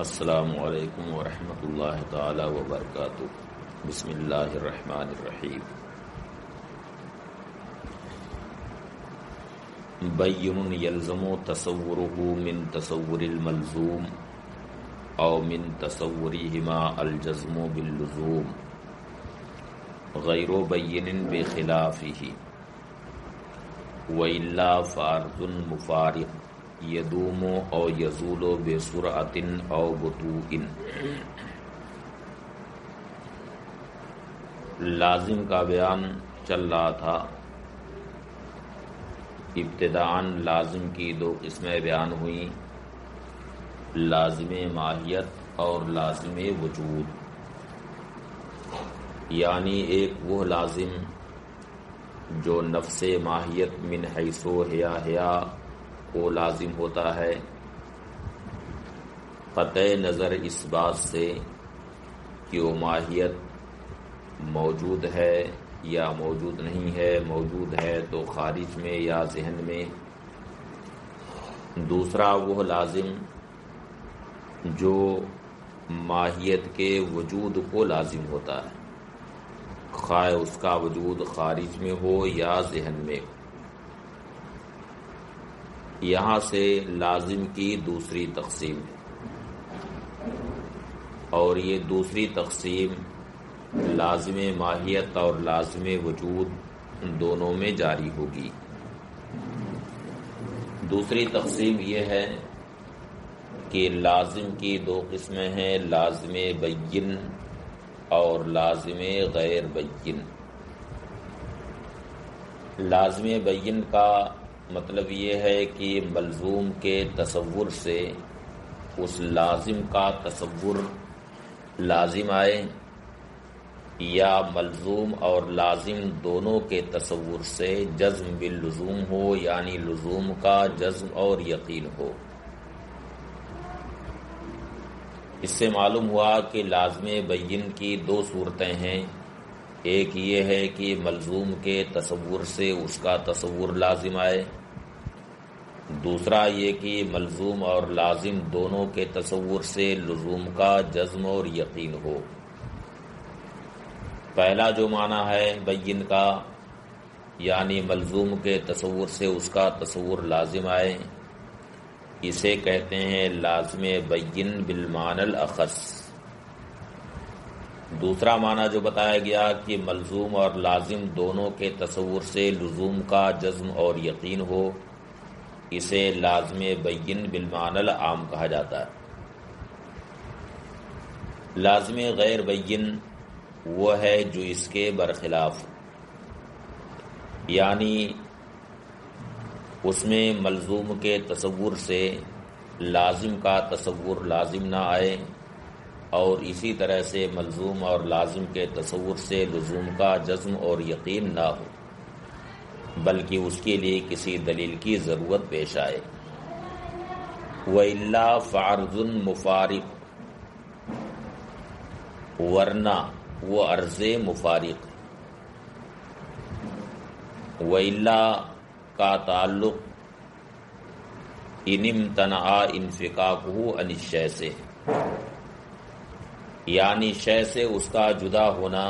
السلام علیکم ورحمۃ اللہ تعالی وبرکاتہ۔ بسم اللہ الرحمن الرحیم۔ بین یلزم تصورہ من تصور الملزوم او من تصورہما الجزم باللزوم غیر بین بخلافہ وإلا فعرض مفارق یدوم او یزول بسرعت او بطوء۔ لازم کا بیان چل رہا تھا۔ ابتداءً لازم کی دو قسمیں بیان ہوئیں، لازم ماہیت اور لازم وجود۔ یعنی ایک وہ لازم جو نفس ماہیت من حیث حیا کو لازم ہوتا ہے، قطع نظر اس بات سے کہ وہ ماہیت موجود ہے یا موجود نہیں ہے، موجود ہے تو خارج میں یا ذہن میں۔ دوسرا وہ لازم جو ماہیت کے وجود کو لازم ہوتا ہے، خواہ اس کا وجود خارج میں ہو یا ذہن میں ہو۔ یہاں سے لازم کی دوسری تقسیم ہے، اور یہ دوسری تقسیم لازم ماہیت اور لازم وجود دونوں میں جاری ہوگی۔ دوسری تقسیم یہ ہے کہ لازم کی دو قسمیں ہیں، لازم بین اور لازم غیر بین۔ لازم بین کا مطلب یہ ہے کہ ملزوم کے تصور سے اس لازم کا تصور لازم آئے، یا ملزوم اور لازم دونوں کے تصور سے جزم باللزوم ہو، یعنی لزوم کا جزم اور یقین ہو۔ اس سے معلوم ہوا کہ لازم بین کی دو صورتیں ہیں، ایک یہ ہے کہ ملزوم کے تصور سے اس کا تصور لازم آئے، دوسرا یہ کہ ملزوم اور لازم دونوں کے تصور سے لزوم کا جزم اور یقین ہو۔ پہلا جو معنی ہے بین کا، یعنی ملزوم کے تصور سے اس کا تصور لازم آئے، اسے کہتے ہیں لازم بین بالمعنی الاخص۔ دوسرا معنی جو بتایا گیا کہ ملزوم اور لازم دونوں کے تصور سے لزوم کا جزم اور یقین ہو، اسے لازم بین بالمعنی العام کہا جاتا ہے۔ لازم غیر بین وہ ہے جو اس کے برخلاف، یعنی اس میں ملزوم کے تصور سے لازم کا تصور لازم نہ آئے، اور اسی طرح سے ملزوم اور لازم کے تصور سے لزوم کا جزم اور یقین نہ ہو، بلکہ اس کے لیے کسی دلیل کی ضرورت پیش آئے۔ وَإِلَّا فَعَرْضٌ مُفَارِقٌ، ورنہ وہ عرض مفارق۔ وَإِلَّا کا تعلق ان امتنع انفکاکہ عن الشیء سے، یعنی شے سے اس کا جدا ہونا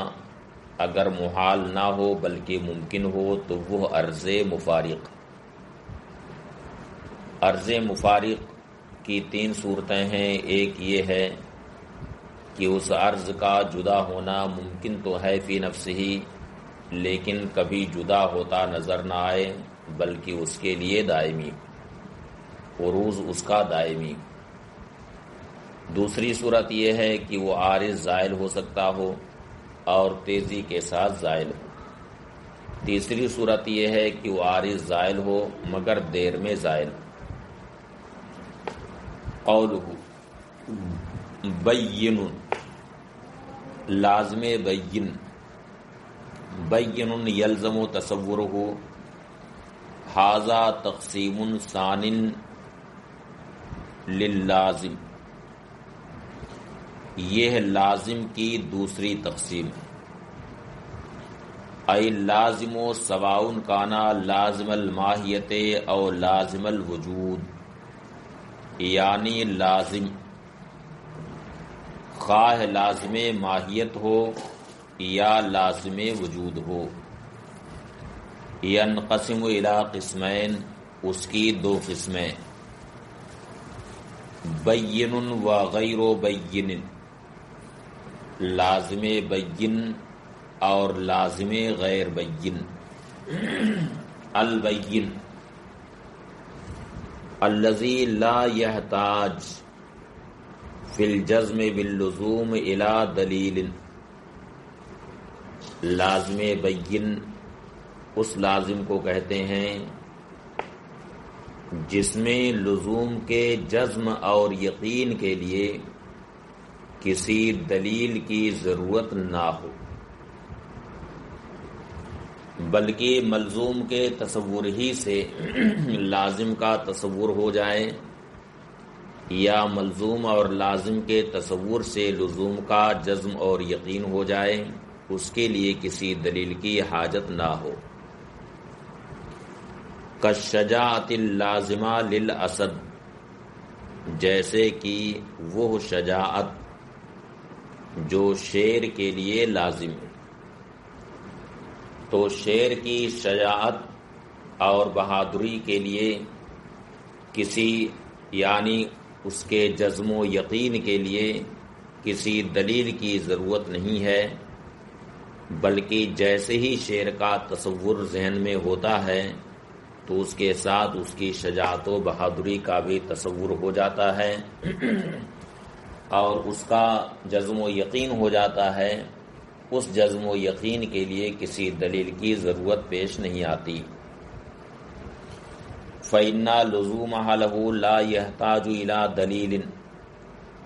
اگر محال نہ ہو بلکہ ممکن ہو تو وہ عرض مفارق۔ عرض مفارق کی تین صورتیں ہیں، ایک یہ ہے کہ اس عرض کا جدا ہونا ممکن تو ہے فی نفسہ ہی، لیکن کبھی جدا ہوتا نظر نہ آئے بلکہ اس کے لیے دائمی، عروض اس کا دائمی۔ دوسری صورت یہ ہے کہ وہ عارض زائل ہو سکتا ہو اور تیزی کے ساتھ زائل ہو۔ تیسری صورت یہ ہے کہ وہ عارض زائل ہو مگر دیر میں زائل ہو۔ قولہ بین، لازم بین، بین یلزم تصورہ، ھذا تقسیم ثان للازم، یہ لازم کی دوسری تقسیم ہے۔ ای لازم سواء کان لازم الماہیت او لازم الوجود، یعنی لازم خواہ لازم ماہیت ہو یا لازم وجود ہو. ینقسم الی قسمین، اس کی دو قسمیں، بین و غیر بین، لازم بین اور لازم غیر بین. البین الذی لا یحتاج فی الجزم باللزوم الی دلیل. لازم بین اس لازم کو کہتے ہیں جس میں لزوم کے جزم اور یقین کے لیے کسی دلیل کی ضرورت نہ ہو، بلکہ ملزوم کے تصور ہی سے لازم کا تصور ہو جائے، یا ملزوم اور لازم کے تصور سے لزوم کا جزم اور یقین ہو جائے، اس کے لیے کسی دلیل کی حاجت نہ ہو. کالشجاعۃ اللازمہ للاسد، جیسے کہ وہ شجاعت جو شیر کے لیے لازم ہے. تو شیر کی شجاعت اور بہادری کے لیے کسی یعنی اس کے جزم و یقین کے لیے کسی دلیل کی ضرورت نہیں ہے، بلکہ جیسے ہی شیر کا تصور ذہن میں ہوتا ہے تو اس کے ساتھ اس کی شجاعت و بہادری کا بھی تصور ہو جاتا ہے اور اس کا جزم و یقین ہو جاتا ہے. اس جزم و یقین کے لیے کسی دلیل کی ضرورت پیش نہیں آتی. فَإِنَّ لُزُومَهَا لَهُ لَا يَحْتَاجُ إِلَى دَلِيلٍ،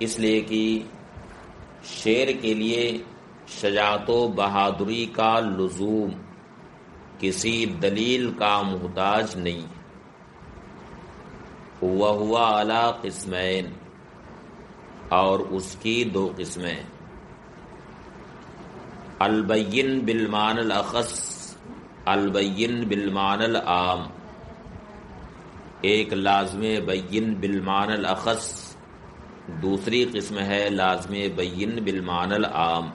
اس لیے کہ شیر کے لیے شجاعت و بہادری کا لزوم کسی دلیل کا محتاج نہیں. وَهُوَ عَلَى قِسْمَيْن، اور اس کی دو قسمیں، البین بالمعنی الاخص، البین بالمعنی العام. ایک لازم بین بالمعنی الاخص، دوسری قسم ہے لازم بین بالمعنی العام.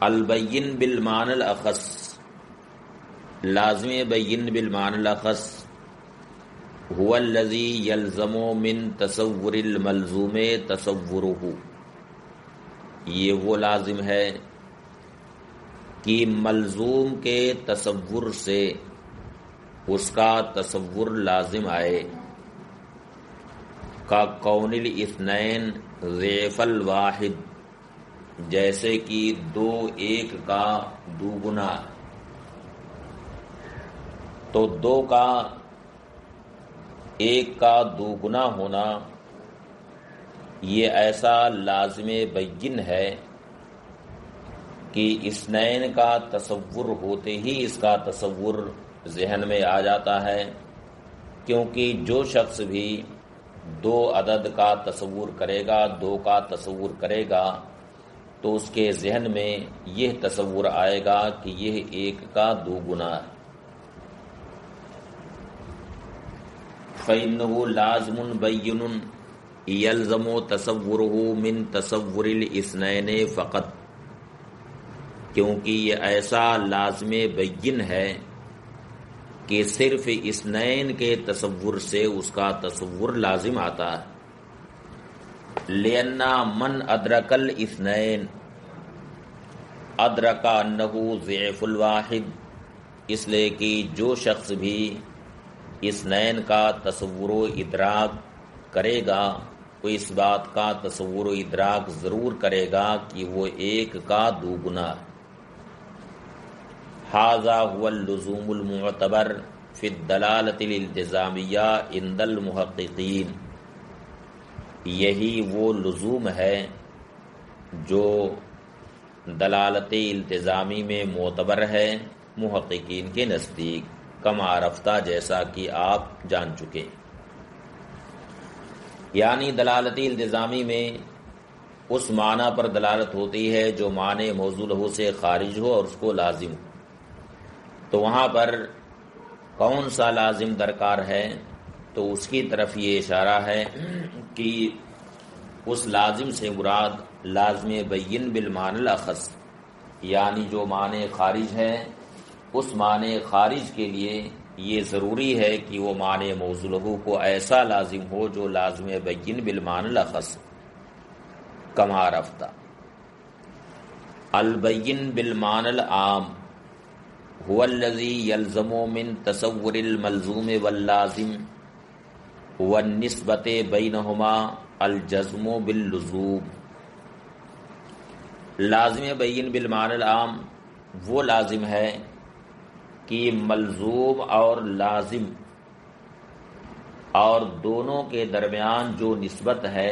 البین بالمعنی الاخص، لازم بین بالمعنی الاخص هو الذی یلزم من تصور الملزوم تصورہ، یہ وہ لازم ہے کہ ملزوم کے تصور سے اس کا تصور لازم آئے. کا کون الاثنین ضعف الواحد، جیسے کہ دو ایک کا دوگنا. تو دو کا ایک کا دوگنا ہونا یہ ایسا لازم بین ہے کہ اثنین کا تصور ہوتے ہی اس کا تصور ذہن میں آ جاتا ہے، کیونکہ جو شخص بھی دو عدد کا تصور کرے گا، دو کا تصور کرے گا، تو اس کے ذہن میں یہ تصور آئے گا کہ یہ ایک کا دوگنا ہے. فَإِنَّهُ لَازِمٌ بَيِّنٌ یلزم تصورہ من تصور الاثنین فقط، کیونکہ یہ ایسا لازم بین ہے کہ صرف اثنین کے تصور سے اس کا تصور لازم آتا ہے. لأن من ادرک الاثنین ادرک انہ ضعف الواحد، اس لیے کہ جو شخص بھی اثنین کا تصور و ادراک کرے گا وہ اس بات کا تصور و ادراک ضرور کرے گا کہ وہ ایک کا دوگنا. ھذا هو اللزوم المعتبر فی الدلالۃ الالتزامیہ عند المحققین، یہی وہ لزوم ہے جو دلالت التزامی میں معتبر ہے محققین کے نزدیک، کما عرفتہ جیسا کہ آپ جان چکے. یعنی دلالت التزامی میں اس معنی پر دلالت ہوتی ہے جو معنی موضوع لہو سے خارج ہو اور اس کو لازم ہو. تو وہاں پر کون سا لازم درکار ہے، تو اس کی طرف یہ اشارہ ہے کہ اس لازم سے مراد لازم بین بالمعنی الاخص، یعنی جو معنی خارج ہے اس معنی خارج کے لیے یہ ضروری ہے کہ وہ معنی موصول له کو ایسا لازم ہو جو لازم بین بالمعنی الاخص کما رفتا۔ البین بالمعنی العام هو الذي يلزم من تصور الملزوم واللازم والنسبت بینهما الجزم باللزوم۔ لازم بین بالمعنی العام وہ لازم ہے کہ ملزوم اور لازم اور دونوں کے درمیان جو نسبت ہے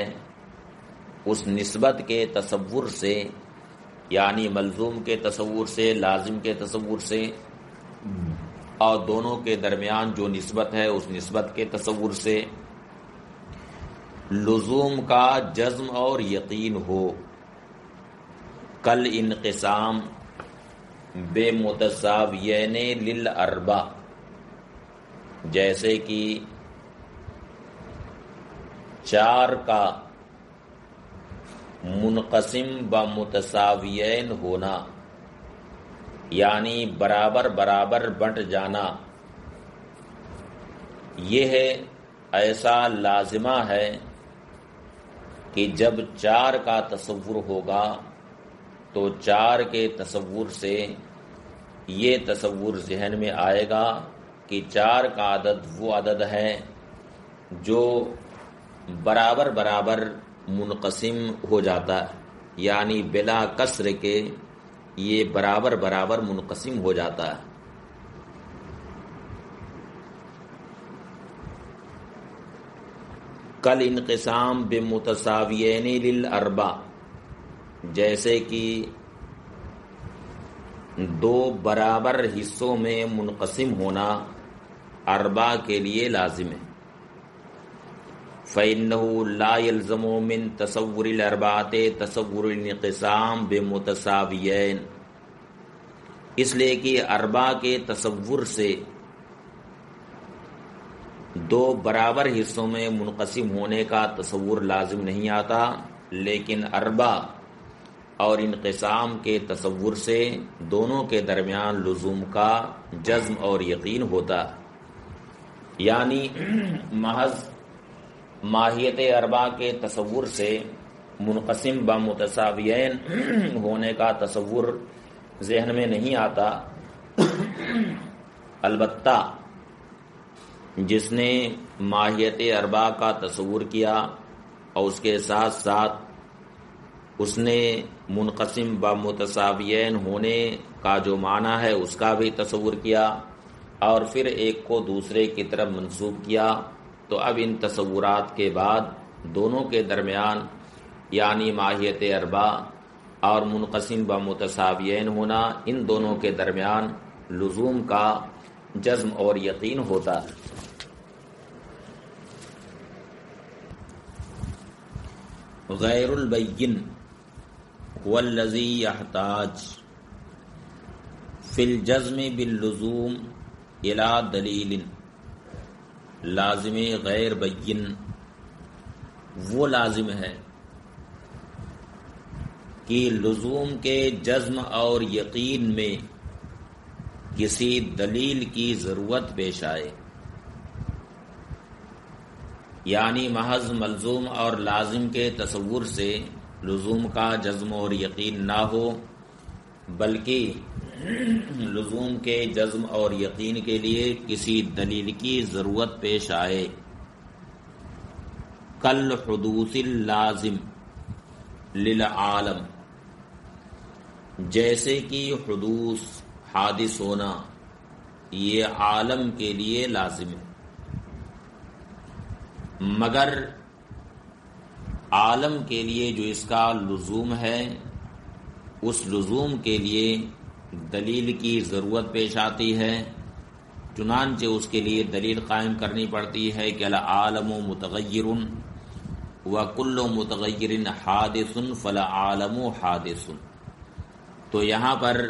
اس نسبت کے تصور سے، یعنی ملزوم کے تصور سے، لازم کے تصور سے، اور دونوں کے درمیان جو نسبت ہے اس نسبت کے تصور سے لزوم کا جزم اور یقین ہو۔ کل انقسام بے متساویین للاربع، جیسے کہ 4 کا منقسم بمتساویین ہونا، یعنی برابر برابر بٹ جانا، یہ ہے ایسا لازمہ ہے کہ جب 4 کا تصور ہوگا تو 4 کے تصور سے یہ تصور ذہن میں آئے گا کہ 4 کا عدد وہ عدد ہے جو برابر برابر منقسم ہو جاتا ہے، یعنی بلا کسر کے یہ برابر برابر منقسم ہو جاتا ہے۔ کل انقسام بمتساویین للاربع، جیسے کہ 2 برابر حصوں میں منقسم ہونا اربع کے لیے لازم ہے۔ فَإِنَّهُ لَا يَلْزَمُ مِن تَصَوُّرِ الْأَرْبَعَةِ تَصَوُّرُ الْانْقِسَامِ بِمُتَسَاوِيَيْن، اس لیے کہ اربع کے تصور سے 2 برابر حصوں میں منقسم ہونے کا تصور لازم نہیں آتا، لیکن اربع اور انقسام کے تصور سے دونوں کے درمیان لزوم کا جزم اور یقین ہوتا، یعنی محض ماہیت اربع کے تصور سے منقسم بمتساویین ہونے کا تصور ذہن میں نہیں آتا۔ البتہ جس نے ماہیت اربع کا تصور کیا اور اس کے ساتھ ساتھ اس نے منقسم بمتساویین ہونے کا جو معنی ہے اس کا بھی تصور کیا اور پھر ایک کو دوسرے کی طرف منسوب کیا، تو اب ان تصورات کے بعد دونوں کے درمیان، یعنی ماہیت اربع اور منقسم بمتساویین ہونا، ان دونوں کے درمیان لزوم کا جزم اور یقین ہوتا ہے۔ غیر البین هو الذی یحتاج فی الجزم باللزوم الی دلیل۔ لازم غیر بین وہ لازم ہے کہ لزوم کے جزم اور یقین میں کسی دلیل کی ضرورت پیش آئے، یعنی محض ملزوم اور لازم کے تصور سے لزوم کا جزم اور یقین نہ ہو، بلکہ لزوم کے جزم اور یقین کے لیے کسی دلیل کی ضرورت پیش آئے۔ کل حدوث اللازم للعالم، جیسے کہ حدوث حادث ہونا یہ عالم کے لیے لازم ہے، مگر عالم کے لیے جو اس کا لزوم ہے اس لزوم کے لیے دلیل کی ضرورت پیش آتی ہے، چنانچہ اس کے لیے دلیل قائم کرنی پڑتی ہے کہ العالم متغیر وکل متغیر حادث فالعالم حادث۔ تو یہاں پر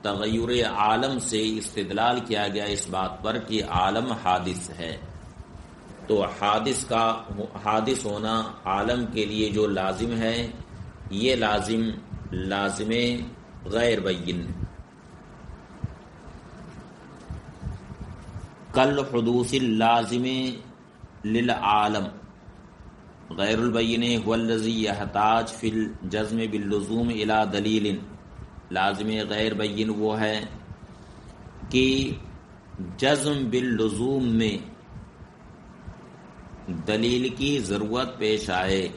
تغیر عالم سے استدلال کیا گیا اس بات پر کہ عالم حادث ہے، تو حادث ہونا عالم کے لیے جو لازم ہے یہ لازم غیر بین. کل حدوث اللازم للعالم غیر البین هو الذی یحتاج فی الجزم باللزوم الی دلیل. لازم غیر بین وہ ہے کہ جزم باللزوم میں دلیل کی ضرورت پیش آئے.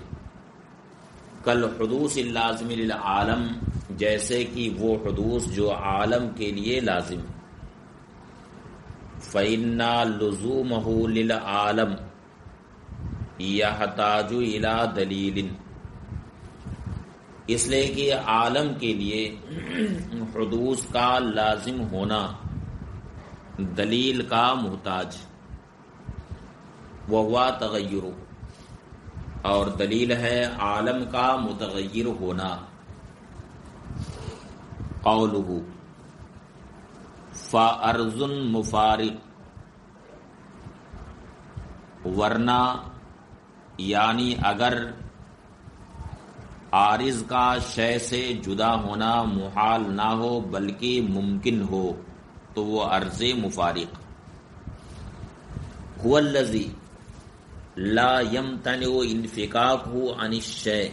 کل حدوث اللازم للعالم جیسے کہ وہ حدوث جو عالم کے لیے لازم. فَإِنَّ لُزُومَهُ لِلْعَالَمِ يَحْتَاجُ إِلَى دَلِيلٍ. اس لیے کہ عالم کے لیے حدوث کا لازم ہونا دلیل کا محتاج. وَهُوَ تغیر، اور دلیل ہے عالم کا متغیر ہونا. قولہ فَأَرْضٌ مُفَارِقٌ، ورنہ یعنی اگر عارض کا شے سے جدا ہونا محال نہ ہو بلکہ ممکن ہو تو وہ عرض مفارق. هو الذی لا یمتنع انفکاکہ عن الشیء،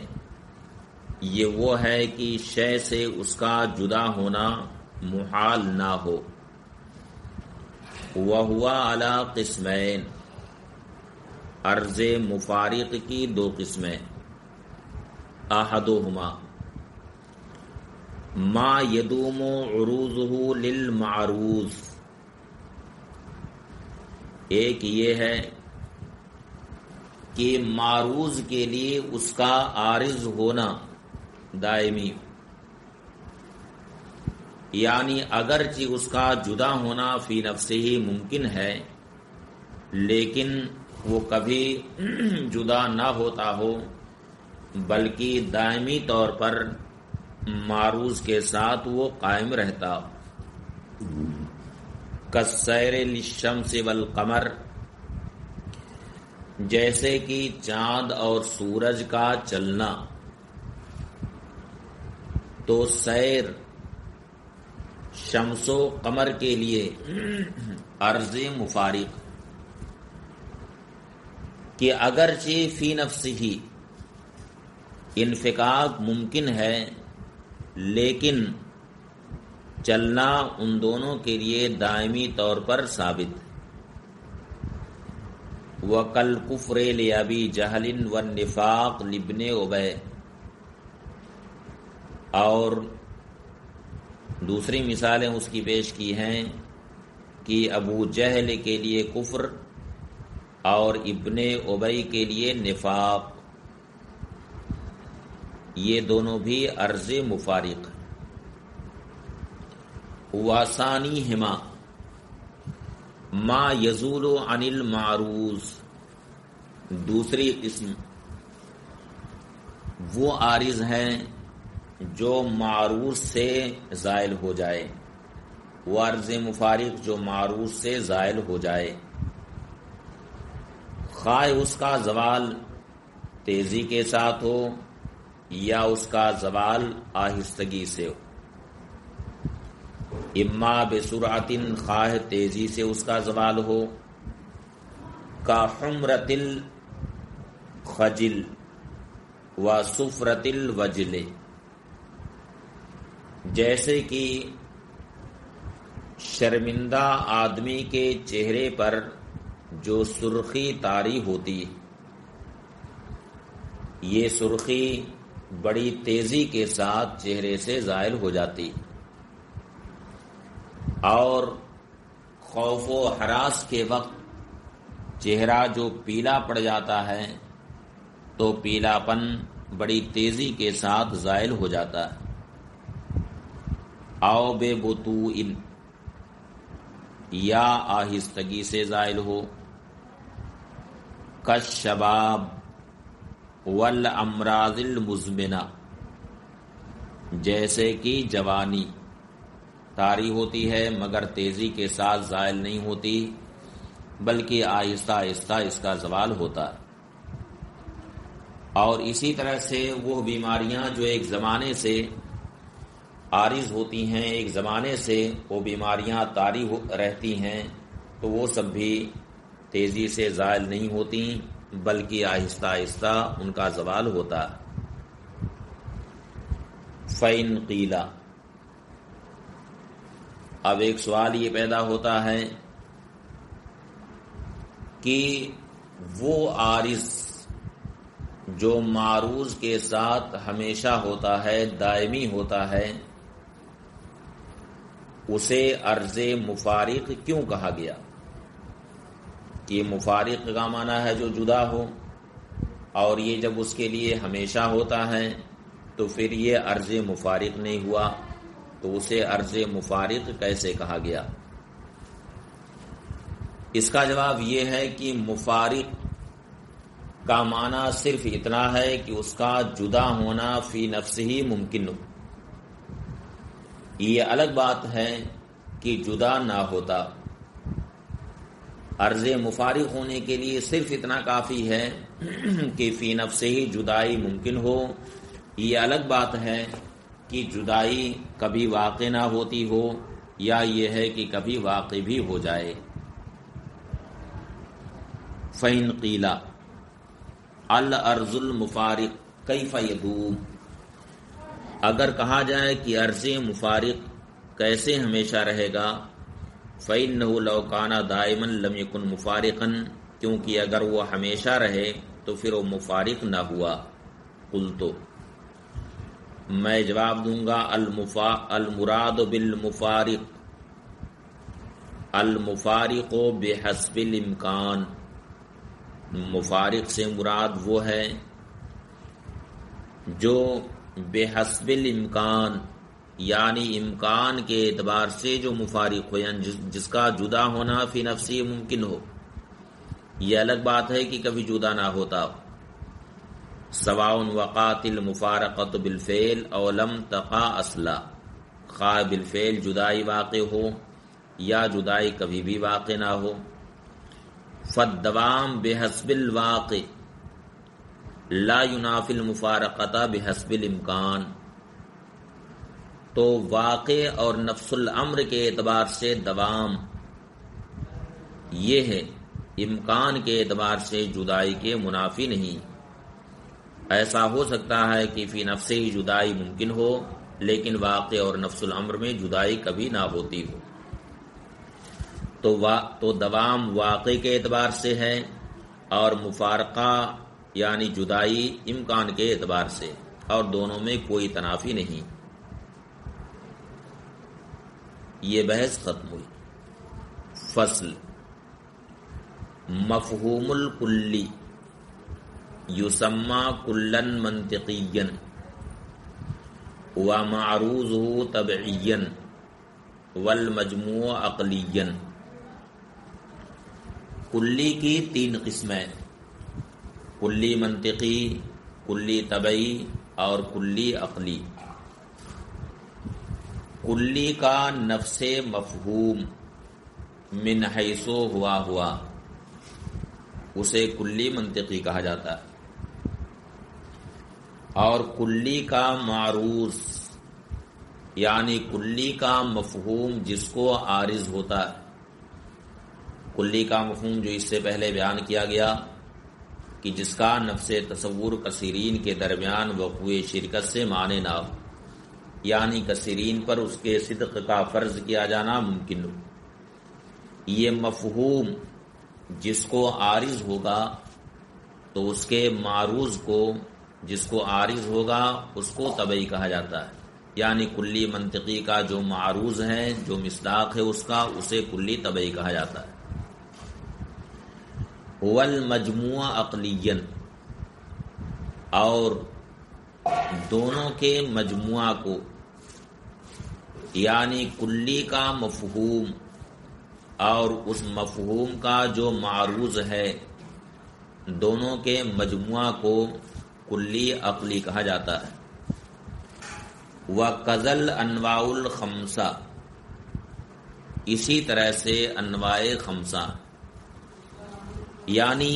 یہ وہ ہے کہ شے سے اس کا جدا ہونا محال نہ ہو. وَهُوَ عَلَى قِسْمَيْن، عرض مفارق کی دو قسمیں. احدہما ما یدوم عروضہ للمعروض، ایک یہ ہے کہ معروض کے لیے اس کا عارض ہونا دائمی، یعنی اگرچہ اس کا جدا ہونا فی نفسہ ہی ممکن ہے لیکن وہ کبھی جدا نہ ہوتا ہو بلکہ دائمی طور پر معروض کے ساتھ وہ قائم رہتا. کالسیر للشمس والقمر، جیسے کہ چاند اور سورج کا چلنا. تو سیر شمس و قمر کے لیے عرض مفارق کہ اگرچہ فی نفس ہی انفکاک ممکن ہے لیکن چلنا ان دونوں کے لیے دائمی طور پر ثابت. وَكَالْكُفْرِ لِأَبِي جَهْلٍ وَالنِّفَاقِ لِابْنِ أُبَيْ، اور دوسری مثالیں اس کی پیش کی ہیں کہ ابو جہل کے لیے کفر اور ابن ابی کے لیے نفاق، یہ دونوں بھی عرض مفارق. وَثَانِيهِمَا ما یزول عن المعروض، دوسری قسم وہ عارض ہیں جو معروض سے زائل ہو جائے. وہ عرض مفارق جو معروض سے زائل ہو جائے، خواہ اس کا زوال تیزی کے ساتھ ہو یا اس کا زوال آہستگی سے ہو. اما بسرعت، خواہ تیزی سے اس کا زوال ہو. کا حمرت الخجل و صفرت الوجل، جیسے کہ شرمندہ آدمی کے چہرے پر جو سرخی طاری ہوتی، یہ سرخی بڑی تیزی کے ساتھ چہرے سے زائل ہو جاتی. اور خوف و ہراس کے وقت چہرہ جو پیلا پڑ جاتا ہے تو پیلا پن بڑی تیزی کے ساتھ زائل ہو جاتا ہے. او بے بطوئن، یا آہستگی سے زائل ہو. کالشباب والامراض المزمنہ، جیسے کہ جوانی طاری ہوتی ہے مگر تیزی کے ساتھ زائل نہیں ہوتی بلکہ آہستہ آہستہ اس کا زوال ہوتا ہے۔ اور اسی طرح سے وہ بیماریاں جو ایک زمانے سے عارض ہوتی ہیں، ایک زمانے سے وہ بیماریاں طاری رہتی ہیں، تو وہ سب بھی تیزی سے زائل نہیں ہوتی، بلکہ آہستہ آہستہ ان کا زوال ہوتا ہے۔ فَإِن قِيلَ، اب ایک سوال یہ پیدا ہوتا ہے کہ وہ عارض جو معروض کے ساتھ ہمیشہ ہوتا ہے، دائمی ہوتا ہے، اسے عرض مفارق کیوں کہا گیا؟ کہ مفارق کا معنی ہے جو جدا ہو، اور یہ جب اس کے لیے ہمیشہ ہوتا ہے تو پھر یہ عرض مفارق نہیں ہوا، تو اسے عرض مفارق کیسے کہا گیا؟ اس کا جواب یہ ہے کہ مفارق کا معنی صرف اتنا ہے کہ اس کا جدا ہونا فی نفس ہی ممکن ہو۔ یہ الگ بات ہے کہ جدا نہ ہوتا۔ عرض مفارق ہونے کے لیے صرف اتنا کافی ہے کہ فی نفس ہی جدائی ممکن ہو۔ یہ الگ بات ہے کہ جدائی کبھی واقع نہ ہوتی ہو، یا یہ ہے کہ کبھی واقع بھی ہو جائے۔ فَإِن قِيلَ الْأَرْضُ الْمُفَارِقُ كَيْفَ يَدُومُ، اگر کہا جائے کہ عرض مفارق کیسے ہمیشہ رہے گا، فَإِنَّهُ لَوْ كَانَ دَائِمًا لَمْ يَكُنْ مُفَارِقًا، کیونکہ اگر وہ ہمیشہ رہے تو پھر وہ مفارق نہ ہوا۔ قلت، میں جواب دوں گا، المراد بالمفارق المفارق بحسب الامکان، مفارق سے مراد وہ ہے جو بحسب الامکان، یعنی امکان کے اعتبار سے جو مفارق ہو، یعنی جس کا جدا ہونا فی نفسی ممکن ہو۔ یہ الگ بات ہے کہ کبھی جدا نہ ہوتا۔ سواء وقعت المفارقۃ بالفعل او لم تقع اصلا، خواہ بالفعل جدائی واقع ہو یا جدائی کبھی بھی واقع نہ ہو۔ فالدوام بحسب الواقع لا ينافی المفارقۃ بحسب الامکان، تو واقع اور نفس الامر کے اعتبار سے دوام یہ ہے، امکان کے اعتبار سے جدائی کے منافی نہیں۔ ایسا ہو سکتا ہے کہ فی نفس ہی جدائی ممکن ہو، لیکن واقع اور نفس الامر میں جدائی کبھی نہ ہوتی ہو۔ تو دوام واقع کے اعتبار سے ہے، اور مفارقہ یعنی جدائی امکان کے اعتبار سے، اور دونوں میں کوئی تنافی نہیں۔ یہ بحث ختم ہوئی۔ فصل، مفہوم الکلی یسمى کلا منطقیا ومعروضه طبعیا والمجموع عقلیا۔ کلی کی تین قسمیں، کلی منطقی، کلی طبعی اور کلی عقلی۔ کلی کا نفس مفہوم من حیث ہوا اسے کلی منطقی کہا جاتا ہے، اور کلی کا معروض یعنی کلی کا مفہوم جس کو عارض ہوتا ہے۔ کلی کا مفہوم جو اس سے پہلے بیان کیا گیا کہ جس کا نفس تصور کثیرین کے درمیان وقوع شرکت سے مانے نہ ہو، یعنی کثیرین پر اس کے صدق کا فرض کیا جانا ممکن ہو۔ یہ مفہوم جس کو عارض ہوگا تو اس کے معروض کو، جس کو عارض ہوگا اس کو طبعی کہا جاتا ہے، یعنی کلی منطقی کا جو معروض ہے، جو مصداق ہے اس کا، اسے کلی طبعی کہا جاتا ہے۔ والمجموع عقلیًا، اور دونوں کے مجموعہ کو، یعنی کلی کا مفہوم اور اس مفہوم کا جو معروض ہے، دونوں کے مجموعہ کو کلی عقلی کہا جاتا ہے۔ وَكَذَا الْأَنْوَاعُ الْخَمْسَةُ، اسی طرح سے انواع خمسہ، یعنی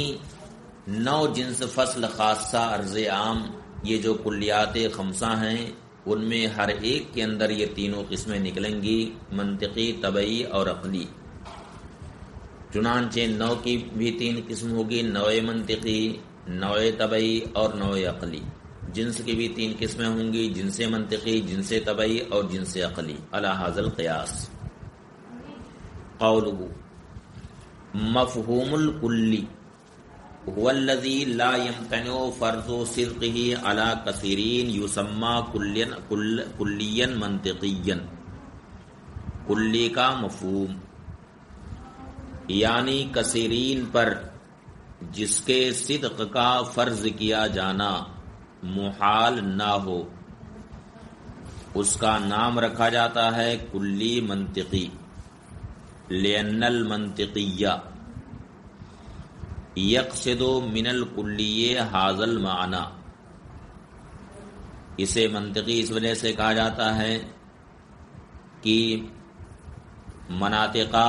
نو جنس فصل خاصہ عرض عام، یہ جو کلیات خمسہ ہیں ان میں ہر ایک کے اندر یہ تینوں قسمیں نکلیں گی، منطقی، طبعی اور عقلی۔ چنانچہ نو کی بھی تین قسم ہوگی، نوع منطقی، نوع طبعی اور نوع عقلی۔ جنس کی بھی تین قسمیں ہوں گی، جنس منطقی، جنس طبعی اور جنس عقلی، علی ھذا القیاس۔ قولہ مفہوم الکلی هو الذي لا يمتنع فرض صدقه على كثيرين يسمى کلیا منطقیا۔ کلی کا مفہوم یعنی کثیرین پر جس کے صدق کا فرض کیا جانا محال نہ ہو، اس کا نام رکھا جاتا ہے کلی منطقی، لأن المنطقیہ یقصد من الکلی ھذا المعنی۔ اسے منطقی اس وجہ سے کہا جاتا ہے کہ مناطقہ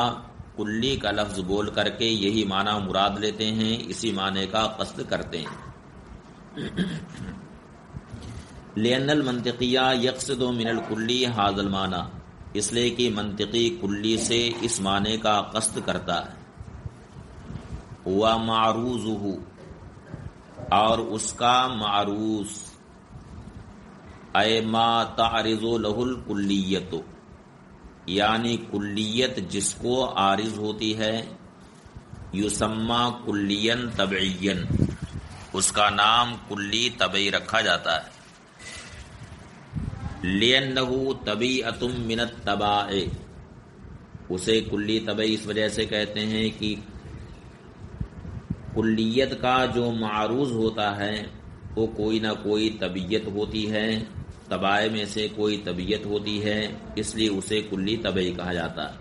کلی کا لفظ بول کر کے یہی معنی مراد لیتے ہیں، اسی معنی کا قصد کرتے ہیں۔ لأن المنطقیہ یقصد من الکلی ھذا المعنی، اس لیے کہ منطقی کلی سے اس معنی کا قصد کرتا ہے۔ وَمَعْرُوزُهُ، اور اس کا معروض، اے ما تعرض لہ الکلیت، یعنی کلیت جس کو عارض ہوتی ہے، یسمى کلیا طبعیا، اس کا نام کلی طبعی رکھا جاتا ہے۔ لأنہ طبیعۃ من الطباع، اسے کلی طبعی اس وجہ سے کہتے ہیں کہ کلیت کا جو معروض ہوتا ہے وہ کوئی نہ کوئی طبیعت ہوتی ہے، طبائع میں سے کوئی طبیعت ہوتی ہے، اس لیے اسے کلی طبعی کہا جاتا ہے۔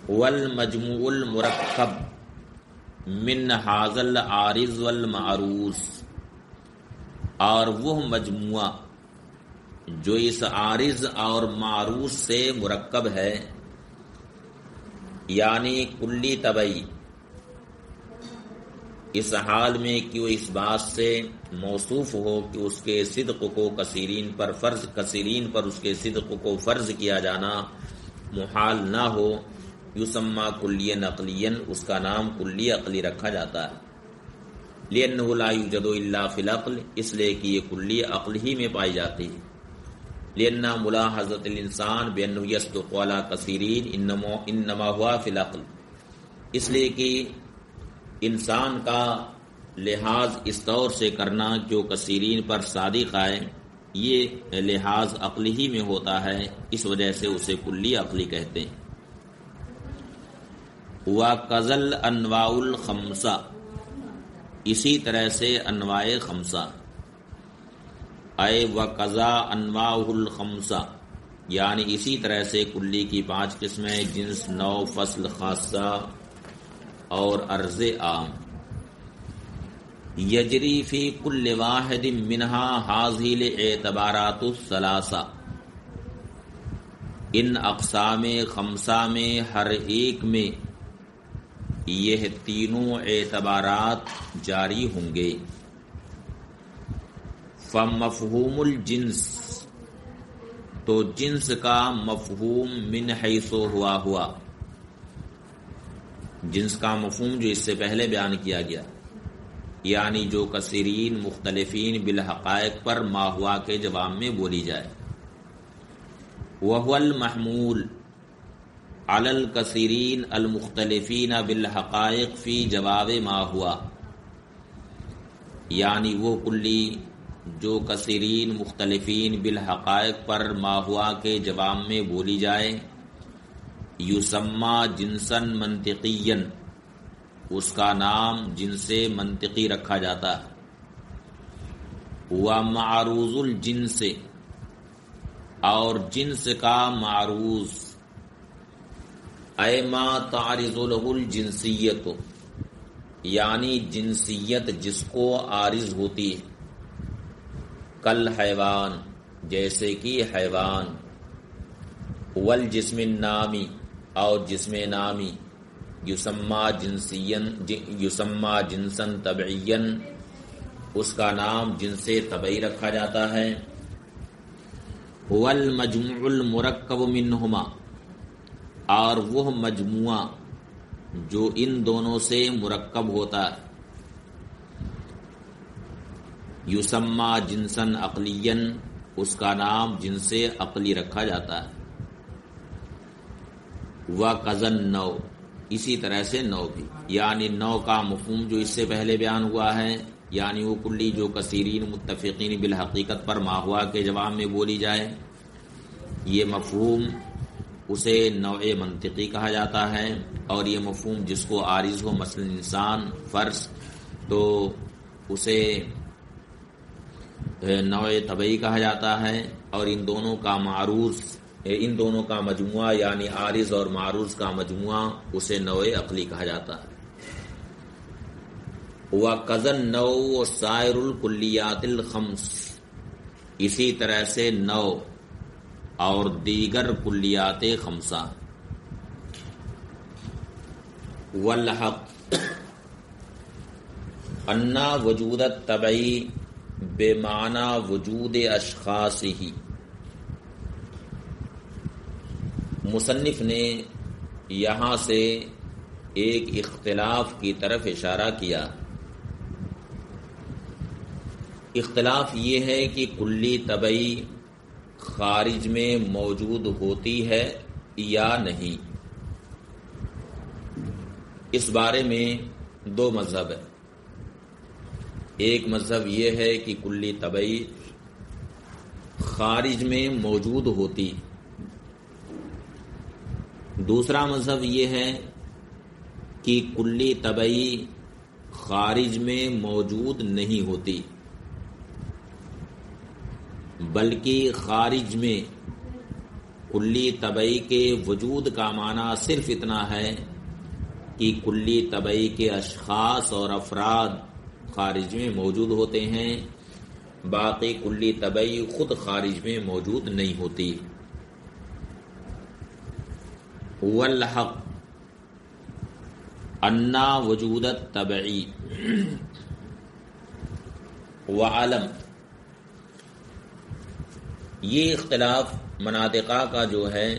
والمجموع المرکب من ھذا العارض والمعروض، اور وہ مجموعہ جو اس عارض اور معروض سے مرکب ہے، یعنی کلی طبعی، اس حال میں کہ وہ اس بات سے موصوف ہو کہ اس کے صدق کو کثیرین پر اس کے صدق کو فرض کیا جانا محال نہ ہو، یسمى کلیا عقلیا، اس کا نام کلی عقلی رکھا جاتا ہے۔ لأنہ لا یوجد الا فی العقل، اس لیے کہ یہ کلی عقل ہی میں پائی جاتی ہے۔ لأن ملاحظۃ الانسان بأنہ یصدق علی کثیرین انما ہوا فی العقل، اس لیے کہ انسان کا لحاظ اس طور سے کرنا جو کثیرین پر صادق آئے، یہ لحاظ عقلی ہی میں ہوتا ہے، اس وجہ سے اسے کلی عقلی کہتے ہیں۔ وَكَذَا الْأَنْوَاءُ الْخَمْسَةُ، اسی طرح سے انواع خمسہ، اے وَكَذَا أَنْوَاعُ الْخَمْسَةُ، یعنی اسی طرح سے کلی کی 5 قسمیں، جنس، نوع، فصل خاصہ اور عرض عام۔ یجری فی کل واحد منہا ھذہ الاعتبارات الثلاثہ، ان اقسام خمسہ میں ہر ایک میں یہ تینوں اعتبارات جاری ہوں گے۔ فمفہوم الجنس، تو جنس کا مفہوم من حیث ہوا جنس کا مفہوم جو اس سے پہلے بیان کیا گیا، یعنی جو کثیرین مختلفین بالحقائق پر ما ہوا کے جواب میں بولی جائے۔ وَهُوَ الْمَحْمُولُ عَلَى الْكَثِيرِينَ الْمُخْتَلِفِينَ بِالْحَقَائِقِ فِي جَوَابِ مَا هُوَ، یعنی وہ کلی جو کثیرین مختلفین بالحقائق پر ما ہوا کے جواب میں بولی جائے، یسمى جنسا منطقیا، اس کا نام جنس منطقی رکھا جاتا ہے۔ وَمَعْرُوضُ الْجِنْسِ، اور جنس کا معروض، اے ما تعرض لہ الجنسیت، یعنی جنسیت جس کو عارض ہوتی ہے، کل حیوان، جیسے کہ حیوان، والجسم النامی، اور جسم نامی، یسمى جنسا طبعیا، اس کا نام جنس طبعی رکھا جاتا ہے. هو المجموع المرکب منہما، اور وہ مجموعہ جو ان دونوں سے مرکب ہوتا ہے. یسمى جنسا عقلیا، اس کا نام جنس عقلی رکھا جاتا ہے. وَكَذَا النَّوْعُ، اسی طرح سے نوع بھی، یعنی نوع کا مفہوم جو اس سے پہلے بیان ہوا ہے، یعنی وہ کلی جو کثیرین متفقین بالحقیقت پر ما ہوا کے جواب میں بولی جائے، یہ مفہوم اسے نوع منطقی کہا جاتا ہے. اور یہ مفہوم جس کو عارض ہو، مثلا انسان فرض، تو اسے نوع طبعی کہا جاتا ہے. اور ان دونوں کا مجموعہ یعنی عارض اور معروض کا مجموعہ اسے نوع عقلی کہا جاتا ہے. وَكَذَا النَّوْعُ سَائِرُ الْكُلِّيَّاتِ الْخَمْسِ، اسی طرح سے نوع اور دیگر کلیات خمسہ. والحق ان وجود الطبعی بمعنی وجود اشخاصہ، مصنف نے یہاں سے ایک اختلاف کی طرف اشارہ کیا. اختلاف یہ ہے کہ کلی طبعی خارج میں موجود ہوتی ہے یا نہیں. اس بارے میں دو مذہب ہیں. ایک مذہب یہ ہے کہ کلی طبعی خارج میں موجود ہوتی. دوسرا مذہب یہ ہے کہ کلی طبعی خارج میں موجود نہیں ہوتی، بلکہ خارج میں کلی طبعی کے وجود کا معنی صرف اتنا ہے کہ کلی طبعی کے اشخاص اور افراد خارج میں موجود ہوتے ہیں، باقی کلی طبعی خود خارج میں موجود نہیں ہوتی. والحق ان وجود الطبعی وعلم، یہ اختلاف مناطقہ کا جو ہے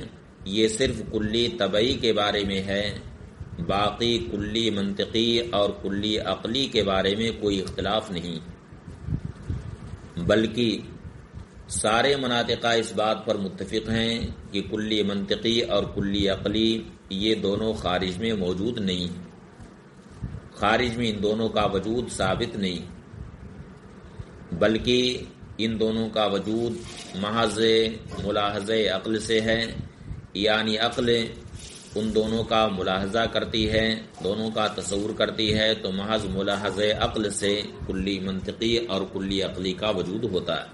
یہ صرف کلی طبعی کے بارے میں ہے، باقی کلی منطقی اور کلی عقلی کے بارے میں کوئی اختلاف نہیں. بلکہ سارے مناطقہ اس بات پر متفق ہیں کہ کلی منطقی اور کلی عقلی یہ دونوں خارج میں موجود نہیں، خارج میں ان دونوں کا وجود ثابت نہیں، بلکہ ان دونوں کا وجود محض ملاحظہ عقل سے ہے. یعنی عقل ان دونوں کا ملاحظہ کرتی ہے، دونوں کا تصور کرتی ہے، تو محض ملاحظہ عقل سے کلی منطقی اور کلی عقلی کا وجود ہوتا ہے.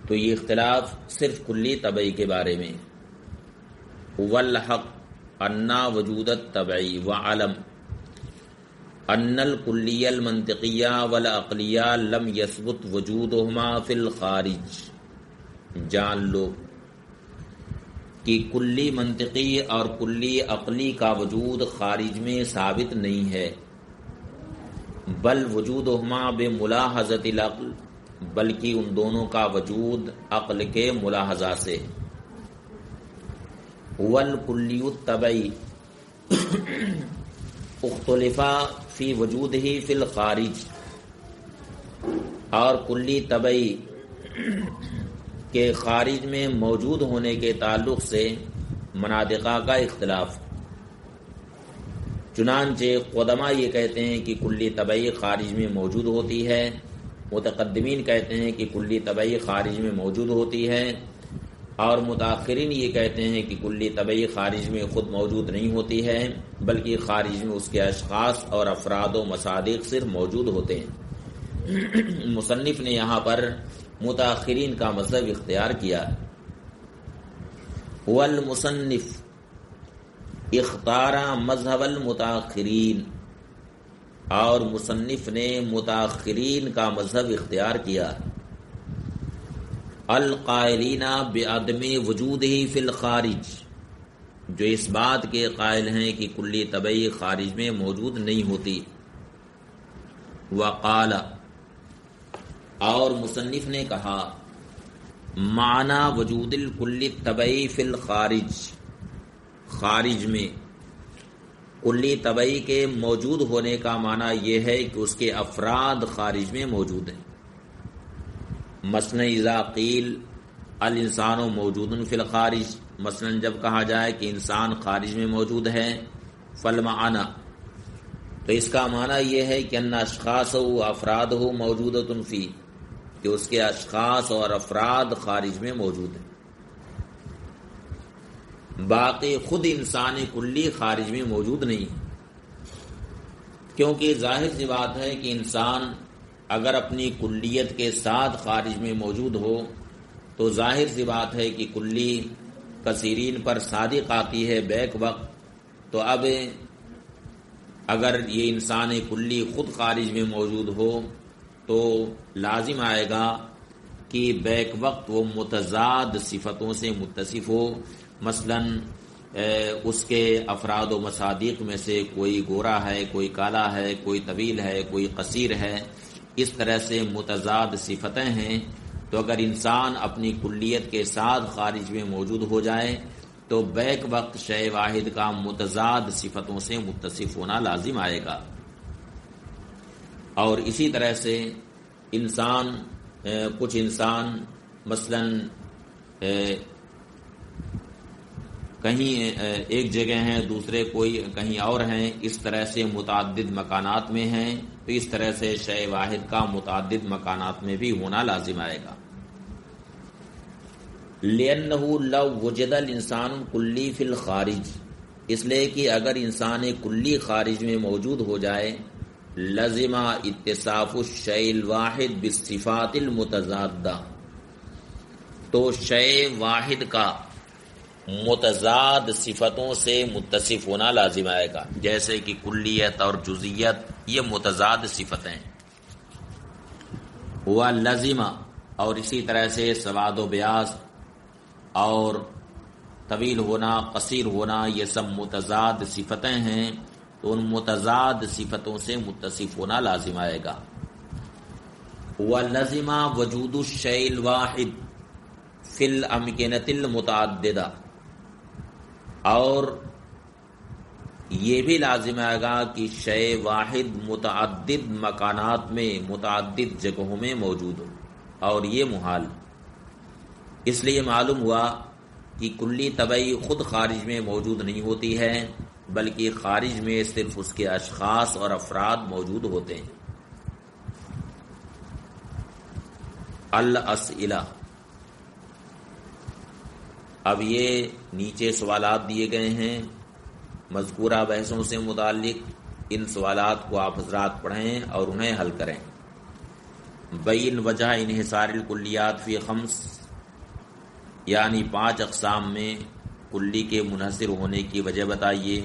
تو یہ اختلاف صرف کلی طبعی کے بارے میں. والحق ان وجود الطبعی وعلم ان الکلیہ المنطقیہ والعقلیہ لم یثبت وجودہما فی الخارج، جان لو کہ کلی منطقی اور کلی عقلی کا وجود خارج میں ثابت نہیں ہے، بل وجودہما بملاحظۃ العقل، بلکہ ان دونوں کا وجود عقل کے ملاحظہ سے. والکلی الطبعی اختلف فی وجودہ فی الخارج، اور کلی طبعی کے خارج میں موجود ہونے کے تعلق سے مناطقہ کا اختلاف. چنانچہ قدما یہ کہتے ہیں کہ کلی طبعی خارج میں موجود ہوتی ہے، متقدمین کہتے ہیں کہ کلی طبعی خارج میں موجود ہوتی ہے، اور متاخرین یہ کہتے ہیں کہ کلی طبعی خارج میں خود موجود نہیں ہوتی ہے، بلکہ خارج میں اس کے اشخاص اور افراد و مصادیق صرف موجود ہوتے ہیں. مصنف نے یہاں پر متاخرین کا مذہب اختیار کیا. والمصنف اختار مذہب المتاخرین، اور مصنف نے متاخرین کا مذہب اختیار کیا. القائلین بعدم وجودہ فی الخارج، جو اس بات کے قائل ہیں کہ کلی طبعی خارج میں موجود نہیں ہوتی. وقال، اور مصنف نے کہا، معنی وجود الکل طبعی فی الخارج، خارج میں کلی طبعی کے موجود ہونے کا معنی یہ ہے کہ اس کے افراد خارج میں موجود ہیں. مثلا اذا قیل الانسان موجود فی الخارج، مثلا جب کہا جائے کہ انسان خارج میں موجود ہے، فالمعنی، تو اس کا معنی یہ ہے کہ ان اشخاص و افراد ہو موجودۃ فی، کہ اس کے اشخاص اور افراد خارج میں موجود ہیں. باقی خود انسان کلی خارج میں موجود نہیں ہے، کیونکہ ظاہر سی بات ہے کہ انسان اگر اپنی کلیت کے ساتھ خارج میں موجود ہو تو ظاہر سی بات ہے کہ کلی کثیرین پر صادق آتی ہے بیک وقت. تو اب اگر یہ انسان کلی خود خارج میں موجود ہو تو لازم آئے گا کہ بیک وقت وہ متضاد صفتوں سے متصف ہو. مثلا اس کے افراد و مصادیق میں سے کوئی گورا ہے، کوئی کالا ہے، کوئی طویل ہے، کوئی قصیر ہے، اس طرح سے متضاد صفتیں ہیں. تو اگر انسان اپنی کلیت کے ساتھ خارج میں موجود ہو جائے تو بیک وقت شے واحد کا متضاد صفتوں سے متصف ہونا لازم آئے گا. اور اسی طرح سے انسان کچھ انسان مثلا کہیں ایک جگہ ہیں، دوسرے کوئی کہیں اور ہیں، اس طرح سے متعدد مکانات میں ہیں، تو اس طرح سے شے واحد کا متعدد مکانات میں بھی ہونا لازم آئے گا. لِأَنَّهُ لَوْ وُجِدَ الْإِنسَانُ الْكُلِّ فِي الْخَارِجِ، اس لیے کہ اگر انسان کلی خارج میں موجود ہو جائے، لزم اتصاف الشیء الواحد بالصفات المتضادہ، تو شے واحد کا متضاد صفتوں سے متصف ہونا لازم آئے گا. جیسے کہ کلیت اور جزئیت یہ متضاد صفتیں. ہوا لازمہ، اور اسی طرح سے سواد و بیاض اور طویل ہونا، قصیر ہونا، یہ سب متضاد صفتیں ہیں، تو ان متضاد صفتوں سے متصف ہونا لازم آئے گا. ہوا لازمہ وجود الشیء الواحد فی الامکنۃ المتعددہ، اور یہ بھی لازم آئے گا کہ شے واحد متعدد مکانات میں، متعدد جگہوں میں موجود ہو، اور یہ محال. اس لیے معلوم ہوا کہ کلی طبعی خود خارج میں موجود نہیں ہوتی ہے، بلکہ خارج میں صرف اس کے اشخاص اور افراد موجود ہوتے ہیں. الاسئلہ، اب یہ نیچے سوالات دیے گئے ہیں مذکورہ بحثوں سے متعلق. ان سوالات کو آپ حضرات پڑھیں اور انہیں حل کریں. بین وجہ انحصار الکلیات فی خمس، یعنی 5 اقسام میں کلی کے منحصر ہونے کی وجہ بتائیے.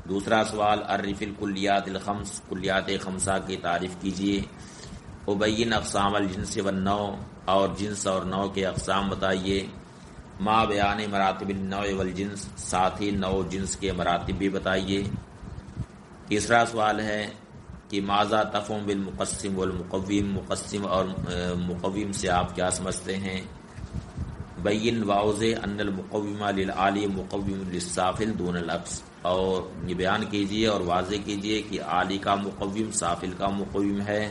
دوسرا سوال، عرف الکلیات الخمس، کلیات خمسہ کی تعریف کیجیے. ابین اقسام الجنس والنوع، اور جنس اور نوع کے اقسام بتائیے. ما بیان مراتب النوع والجنس، ساتھ ہی نوع جنس کے مراتب بھی بتائیے. تیسرا سوال ہے کہ ماذا تفہم بالمقسم والمقوم، مقسم اور مقوم سے آپ کیا سمجھتے ہیں. بین واضح ان المقوم للعالی مقوم للسافل دون العکس، اور یہ بیان کیجیے اور واضح کیجیے کہ عالی کا مقوم سافل کا مقوم ہے،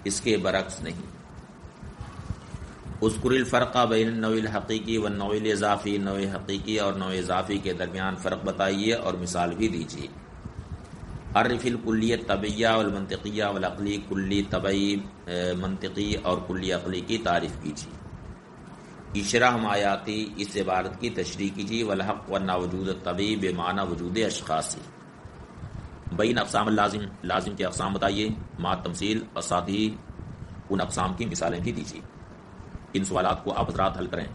اس کے برعکس نہیں. اذکر الفرق بین النوع الحقیقی والنوع الاضافی، نوع حقیقی اور نوع اضافی کے درمیان فرق بتائیے اور مثال بھی دیجیے. عرف الکلیت طبعیہ والمنطقیہ والعقلی، کلی طبعی، منطقی اور کلی عقلی کی تعریف کیجیے. اشرح آیاتی، اس عبارت کی تشریح کیجیے. والحق ورنہ وجود طبعی بمعنی وجود اشخاصی. بین اقسام اللازم، لازم کے اقسام بتائیے. ما تمثیل، اور ساتھ ہی ان اقسام کی مثالیں بھی دیجیے. ان سوالات کو آپ حضرات حل کریں.